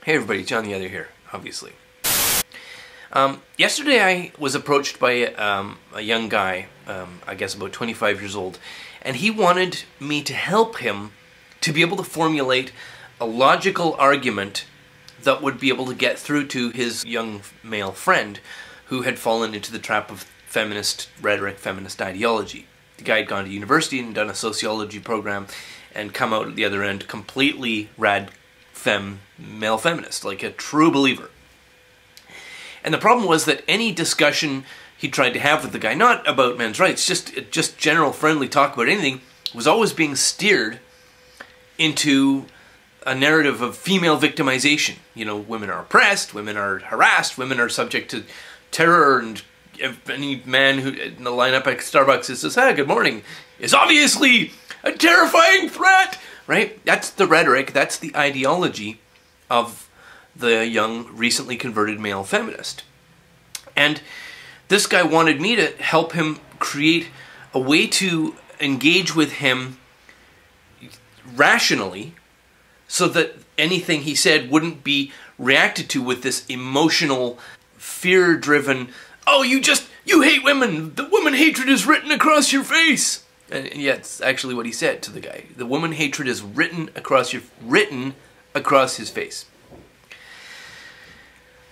Hey everybody, John the Other here, obviously. Yesterday I was approached by a young guy, I guess about 25 years old, and he wanted me to help him to be able to formulate a logical argument that would be able to get through to his young male friend who had fallen into the trap of feminist rhetoric, feminist ideology. The guy had gone to university and done a sociology program and come out at the other end completely male feminist, like a true believer. And the problem was that any discussion he tried to have with the guy, not about men's rights, just general friendly talk about anything, was always being steered into a narrative of female victimization. You know, women are oppressed, women are harassed, women are subject to terror, and any man who in the lineup at Starbucks says, "Hi, good morning," is obviously a terrifying threat, right? That's the rhetoric, that's the ideology of the young, recently converted male feminist. And this guy wanted me to help him create a way to engage with him rationally so that anything he said wouldn't be reacted to with this emotional, fear-driven, "Oh, you hate women! The woman hatred is written across your face!" And yeah, it's actually what he said to the guy. The woman hatred is written across his face.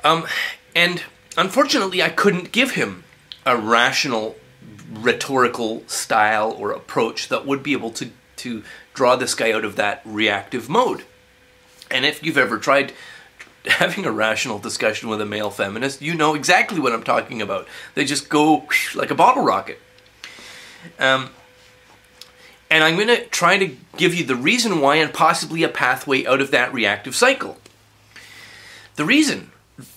And unfortunately, I couldn't give him a rational, rhetorical style or approach that would be able to draw this guy out of that reactive mode. And if you've ever tried having a rational discussion with a male feminist, you know exactly what I'm talking about. They just go like a bottle rocket. And I'm going to try to give you the reason why and possibly a pathway out of that reactive cycle. The reason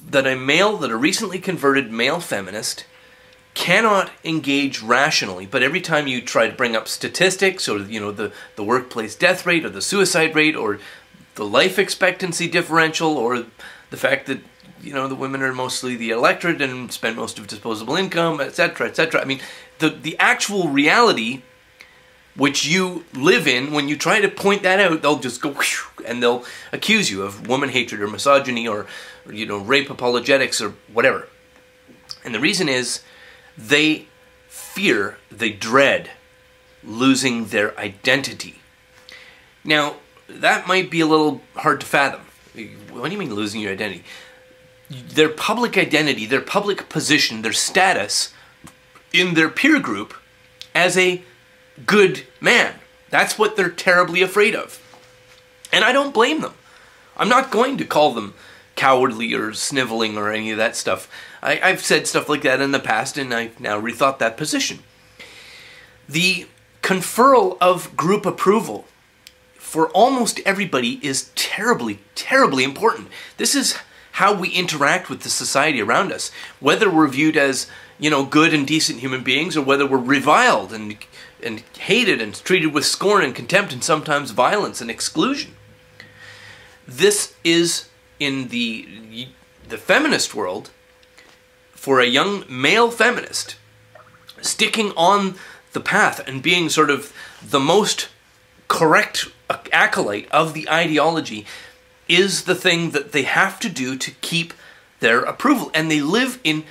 that a recently converted male feminist cannot engage rationally, but every time you try to bring up statistics or, you know, the workplace death rate or the suicide rate or the life expectancy differential or the fact that, you know, the women are mostly the electorate and spend most of disposable income, etc., etc. I mean, the actual reality which you live in, when you try to point that out, they'll just go and they'll accuse you of woman hatred or misogyny or, you know, rape apologetics or whatever. And the reason is they dread losing their identity. Now, that might be a little hard to fathom. What do you mean losing your identity? Their public identity, their public position, their status in their peer group as a good man. That's what they're terribly afraid of. And I don't blame them. I'm not going to call them cowardly or sniveling or any of that stuff. I've said stuff like that in the past, and I've now rethought that position. The conferral of group approval for almost everybody is terribly, terribly important. This is how we interact with the society around us. Whether we're viewed as, you know, good and decent human beings, or whether we're reviled and hated and treated with scorn and contempt and sometimes violence and exclusion. This is, in the feminist world, for a young male feminist, sticking on the path and being sort of the most correct acolyte of the ideology is the thing that they have to do to keep their approval. And they live in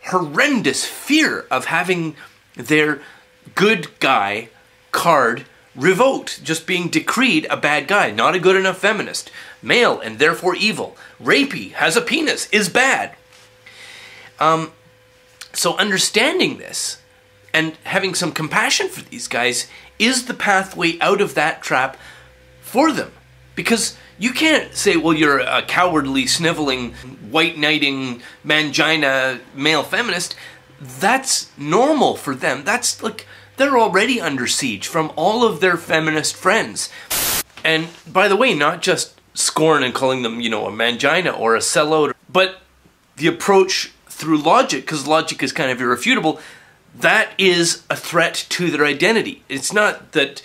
horrendous fear of having their good guy card revoked, just being decreed a bad guy, not a good enough feminist, male and therefore evil, rapey, has a penis, is bad. So understanding this and having some compassion for these guys is the pathway out of that trap for them. Because you can't say, well, you're a cowardly, sniveling, white-knighting, mangina male feminist. That's normal for them. That's like, they're already under siege from all of their feminist friends. And by the way, not just scorn and calling them, you know, a mangina or a sellout, but the approach through logic, because logic is kind of irrefutable, that is a threat to their identity. It's not that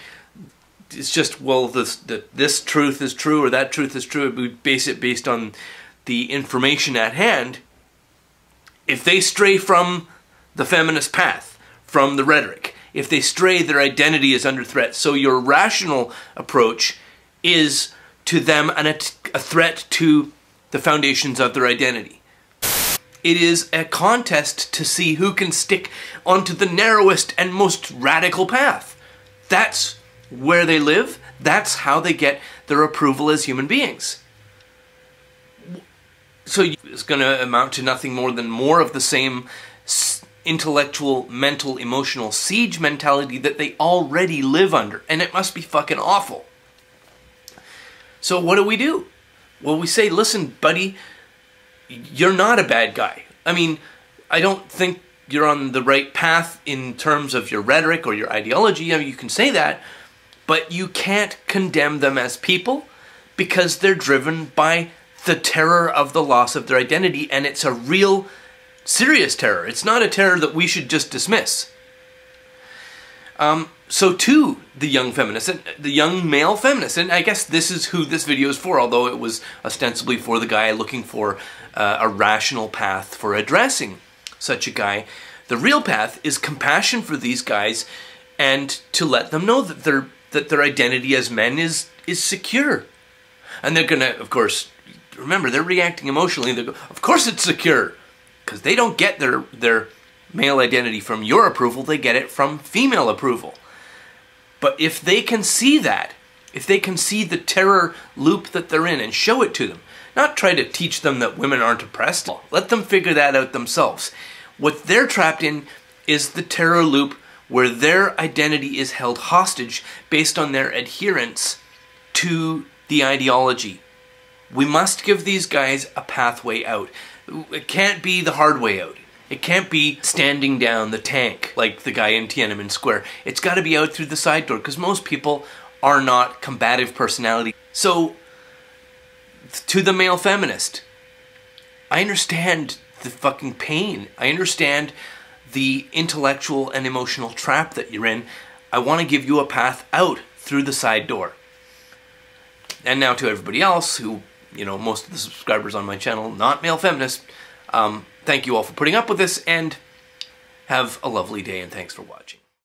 it's just, well, this truth is true or that truth is true. We base it based on the information at hand. If they stray from the feminist path, from the rhetoric, if they stray, their identity is under threat. So your rational approach is to them a threat to the foundations of their identity. It is a contest to see who can stick onto the narrowest and most radical path. That's where they live. That's how they get their approval as human beings. So it's going to amount to nothing more than more of the same intellectual, mental, emotional siege mentality that they already live under. And it must be fucking awful. So what do? Well, we say, listen, buddy, you're not a bad guy. I mean, I don't think you're on the right path in terms of your rhetoric or your ideology. I mean, you can say that, but you can't condemn them as people because they're driven by the terror of the loss of their identity, and it's a real serious terror. It's not a terror that we should just dismiss. So to the young feminists, the young male feminists, and I guess this is who this video is for, although it was ostensibly for the guy looking for a rational path for addressing such a guy. The real path is compassion for these guys and to let them know that their identity as men is secure. And they're gonna, of course, remember, they're reacting emotionally. They go, of course it's secure, because they don't get their male identity from your approval, they get it from female approval. But if they can see that, if they can see the terror loop that they're in and show it to them, not try to teach them that women aren't oppressed, let them figure that out themselves. What they're trapped in is the terror loop where their identity is held hostage based on their adherence to the ideology. We must give these guys a pathway out. It can't be the hard way out. It can't be standing down the tank like the guy in Tiananmen Square. It's got to be out through the side door, because most people are not combative personality. So, to the male feminist, I understand the fucking pain. I understand the intellectual and emotional trap that you're in. I want to give you a path out through the side door. And now to everybody else who, you know, most of the subscribers on my channel, not male feminists, thank you all for putting up with this, and have a lovely day, and thanks for watching.